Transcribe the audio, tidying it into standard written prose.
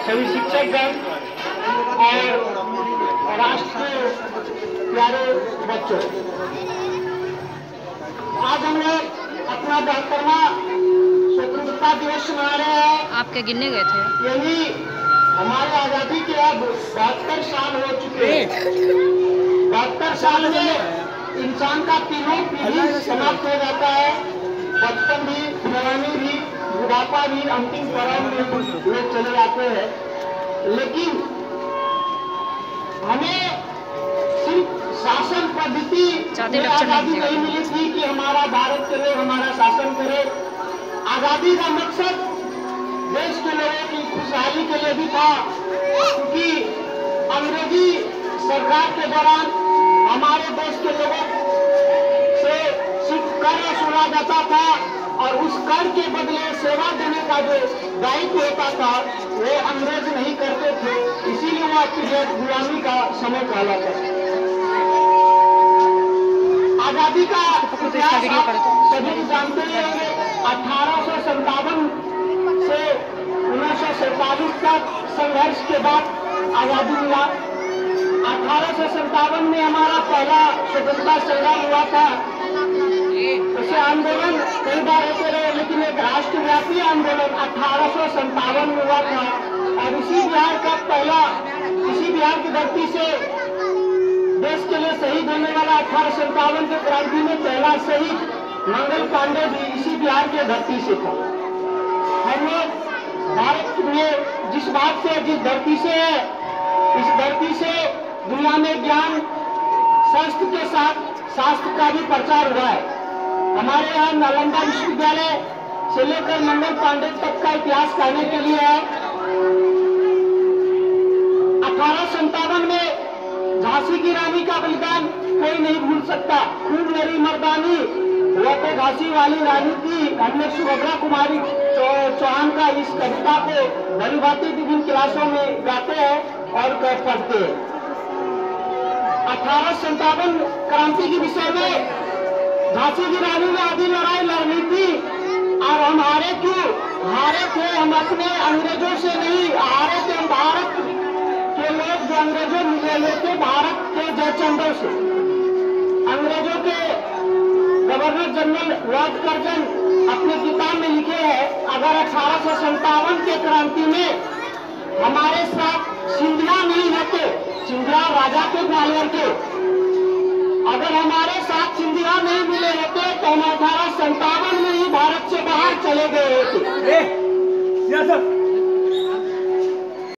सभी शिक्षकगण और राष्ट्र के प्यारे बच्चों, आज हम लोग अपना 72वां स्वतंत्रता दिवस मना रहे हैं। आपके गिनने गए थे? यही हमारे आजादी के अब 72 साल हो चुके हैं। 72 साल में इंसान का तीनों पीढ़ी समाप्त हो जाता है। बचपन भी, जवानी भी, बुढ़ापा भी, अंतिम पड़ाव में लोग चले जाते हैं। लेकिन हमें सिर्फ शासन पद्धति में आजादी नहीं मिली थी कि हमारा भारत करे, हमारा शासन करे। आजादी का मकसद देश के लोगों की खुशहाली के लिए भी था, क्योंकि अंग्रेजी सरकार के दौरान हमारे देश के लोगों से सिर्फ कर वसूला जाता था और उस कर के बदले सेवा देने का जो दायित्व होता था वो अंग्रेज नहीं करते थे। इसीलिए वह पीरियड गुलामी का समय कहलाता था। आजादी का इतिहास सभी जानते ही होंगे। 1857 से 1947 तक संघर्ष के बाद आजादी मिला। 1857 में हमारा पहला स्वतंत्रता संग्राम हुआ था। ऐसे आंदोलन कई बार होते रहे, लेकिन एक राष्ट्रव्यापी आंदोलन 1857 में हुआ था। और इसी बिहार की धरती से देश के लिए शहीद होने वाला 1857 के क्रांति में पहला शहीद मंगल पांडे भी इसी बिहार के धरती से था। हम लोग भारत में जिस धरती से है, इस धरती से दुनिया में ज्ञान शास्त्र के साथ शास्त्र का भी प्रचार हुआ है। हमारे यहाँ नालंदा विश्वविद्यालय से लेकर मंगल पांडे तक का इतिहास कहने के लिए है। 1857 में झांसी की रानी का बलिदान कोई नहीं भूल सकता। खूब मेरी मर्दानी, वो तो झांसी वाली रानी थी। हमने सुभद्रा कुमारी चौहान का इस कविता को भली भांति विभिन्न क्लासों में गाते हैं और पढ़ते हैं। 1857 क्रांति के विषय में झांसी की रानी ने आधी लड़ाई लड़नी थी और हम हारे क्यों? हारे थे हम अपने अंग्रेजों से नहीं, हारे थे हम भारत के लोग जो अंग्रेजों मिले थे भारत के जयचंदों से। अंग्रेजों के गवर्नर जनरल लॉर्ड कर्जन अपने किताब में लिखे हैं, अगर 1857 के क्रांति में हमारे साथ सिंधिया नहीं होते, सिंधिया राजा के ग्वालियर के, अगर हमारे साथ सिंधिया नहीं मिले होते तो हम 1857 में ही भारत से बाहर चले गए होते।